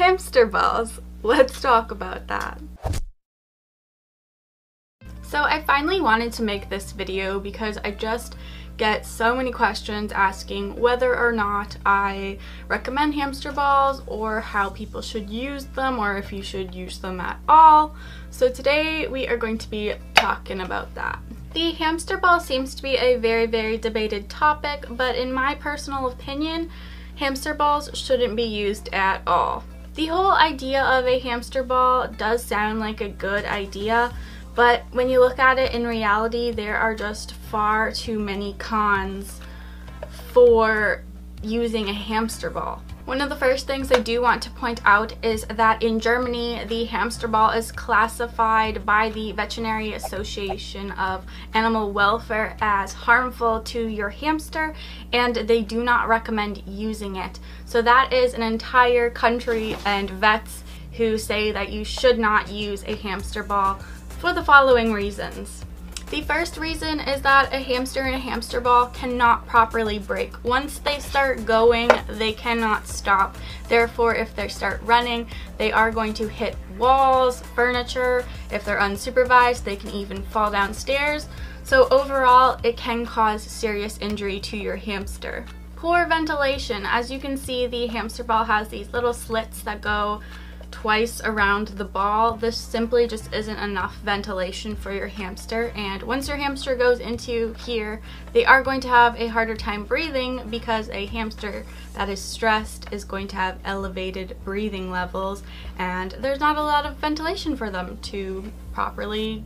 Hamster balls. Let's talk about that. So I finally wanted to make this video because I just get so many questions asking whether or not I recommend hamster balls or how people should use them or if you should use them at all. So today we are going to be talking about that. The hamster ball seems to be a very debated topic, but in my personal opinion, hamster balls shouldn't be used at all. The whole idea of a hamster ball does sound like a good idea, but when you look at it in reality, there are just far too many cons for using a hamster ball. One of the first things I do want to point out is that in Germany, the hamster ball is classified by the Veterinary Association of Animal Welfare as harmful to your hamster, and they do not recommend using it. So that is an entire country and vets who say that you should not use a hamster ball for the following reasons. The first reason is that a hamster and a hamster ball cannot properly brake. Once they start going, they cannot stop. Therefore, if they start running, they are going to hit walls, furniture. If they're unsupervised, they can even fall downstairs. So overall, it can cause serious injury to your hamster. Poor ventilation. As you can see, the hamster ball has these little slits that go twice around the ball. This simply just isn't enough ventilation for your hamster, and once your hamster goes into here, they are going to have a harder time breathing because a hamster that is stressed is going to have elevated breathing levels, and there's not a lot of ventilation for them to properly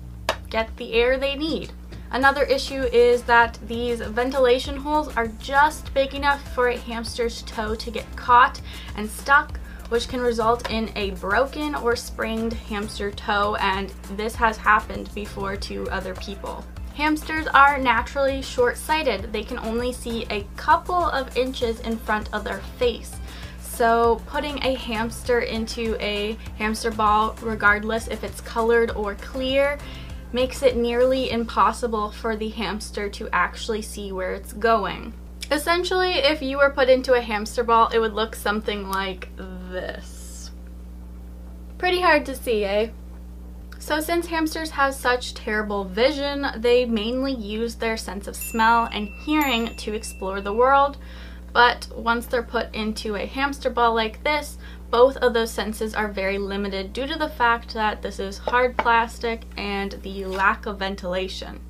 get the air they need. Another issue is that these ventilation holes are just big enough for a hamster's toe to get caught and stuck, which can result in a broken or sprained hamster toe, and this has happened before to other people. Hamsters are naturally short-sighted. They can only see a couple of inches in front of their face. So putting a hamster into a hamster ball, regardless if it's colored or clear, makes it nearly impossible for the hamster to actually see where it's going. Essentially, if you were put into a hamster ball, it would look something like this. Pretty hard to see, eh? So since hamsters have such terrible vision, they mainly use their sense of smell and hearing to explore the world. But once they're put into a hamster ball like this, both of those senses are very limited due to the fact that this is hard plastic and the lack of ventilation.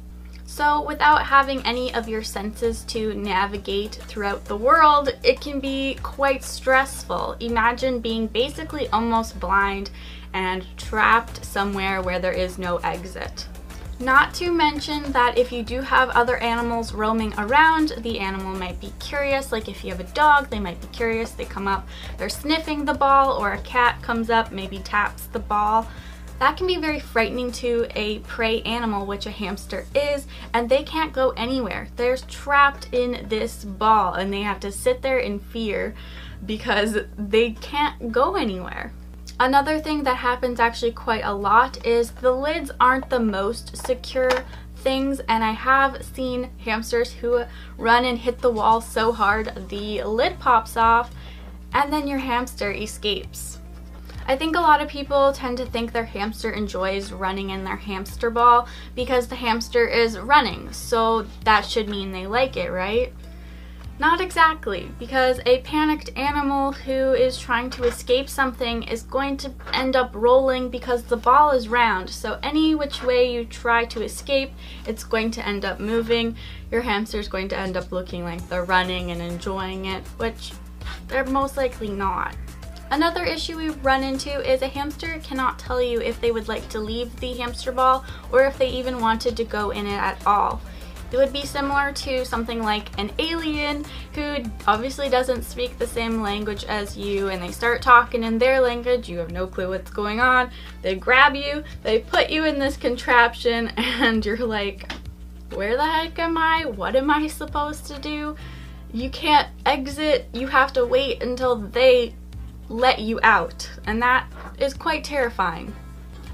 So without having any of your senses to navigate throughout the world, it can be quite stressful. Imagine being basically almost blind and trapped somewhere where there is no exit. Not to mention that if you do have other animals roaming around, the animal might be curious. Like if you have a dog, they might be curious, they come up, they're sniffing the ball, or a cat comes up, maybe taps the ball. That can be very frightening to a prey animal, which a hamster is, and they can't go anywhere. They're trapped in this ball and they have to sit there in fear because they can't go anywhere. Another thing that happens actually quite a lot is the lids aren't the most secure things, and I have seen hamsters who run and hit the wall so hard the lid pops off and then your hamster escapes. I think a lot of people tend to think their hamster enjoys running in their hamster ball because the hamster is running, so that should mean they like it, right? Not exactly, because a panicked animal who is trying to escape something is going to end up rolling because the ball is round, so any which way you try to escape, it's going to end up moving. Your hamster is going to end up looking like they're running and enjoying it, which they're most likely not. Another issue we run into is a hamster cannot tell you if they would like to leave the hamster ball or if they even wanted to go in it at all. It would be similar to something like an alien who obviously doesn't speak the same language as you, and they start talking in their language, you have no clue what's going on, they grab you, they put you in this contraption, and you're like, where the heck am I? What am I supposed to do? You can't exit, you have to wait until they let you out, and that is quite terrifying.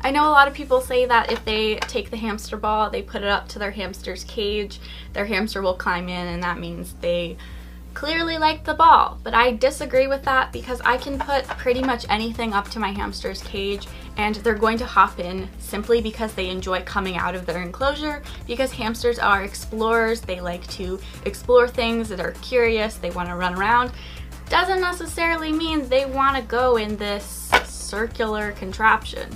I know a lot of people say that if they take the hamster ball, they put it up to their hamster's cage, their hamster will climb in, and that means they clearly like the ball, but I disagree with that because I can put pretty much anything up to my hamster's cage and they're going to hop in simply because they enjoy coming out of their enclosure, because hamsters are explorers. They like to explore things, that are curious, they want to run around. Doesn't necessarily mean they want to go in this circular contraption.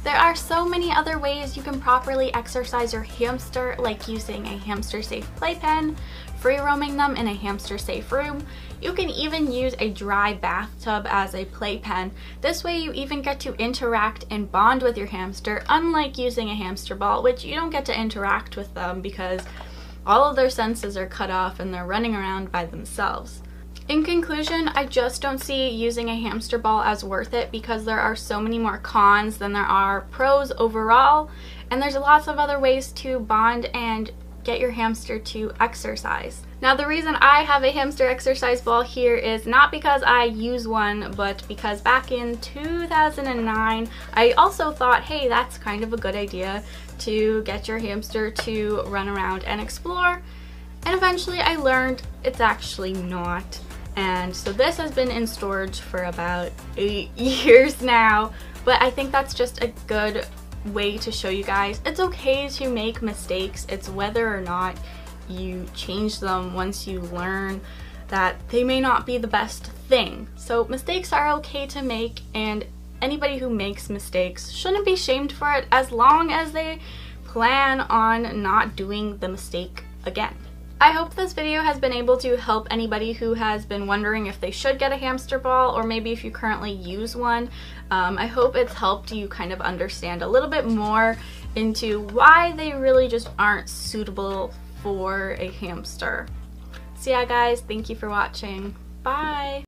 There are so many other ways you can properly exercise your hamster, like using a hamster-safe playpen, free roaming them in a hamster-safe room. You can even use a dry bathtub as a playpen. This way you even get to interact and bond with your hamster, unlike using a hamster ball, which you don't get to interact with them because all of their senses are cut off and they're running around by themselves. In conclusion, I just don't see using a hamster ball as worth it because there are so many more cons than there are pros overall, and there's lots of other ways to bond and get your hamster to exercise. Now, the reason I have a hamster exercise ball here is not because I use one, but because back in 2009, I also thought, hey, that's kind of a good idea to get your hamster to run around and explore, and eventually I learned it's actually not. And so this has been in storage for about 8 years now, but I think that's just a good way to show you guys it's okay to make mistakes. It's whether or not you change them once you learn that they may not be the best thing. So mistakes are okay to make, and anybody who makes mistakes shouldn't be shamed for it as long as they plan on not doing the mistake again. I hope this video has been able to help anybody who has been wondering if they should get a hamster ball, or maybe if you currently use one. I hope it's helped you kind of understand a little bit more into why they really just aren't suitable for a hamster. So yeah guys, thank you for watching. Bye!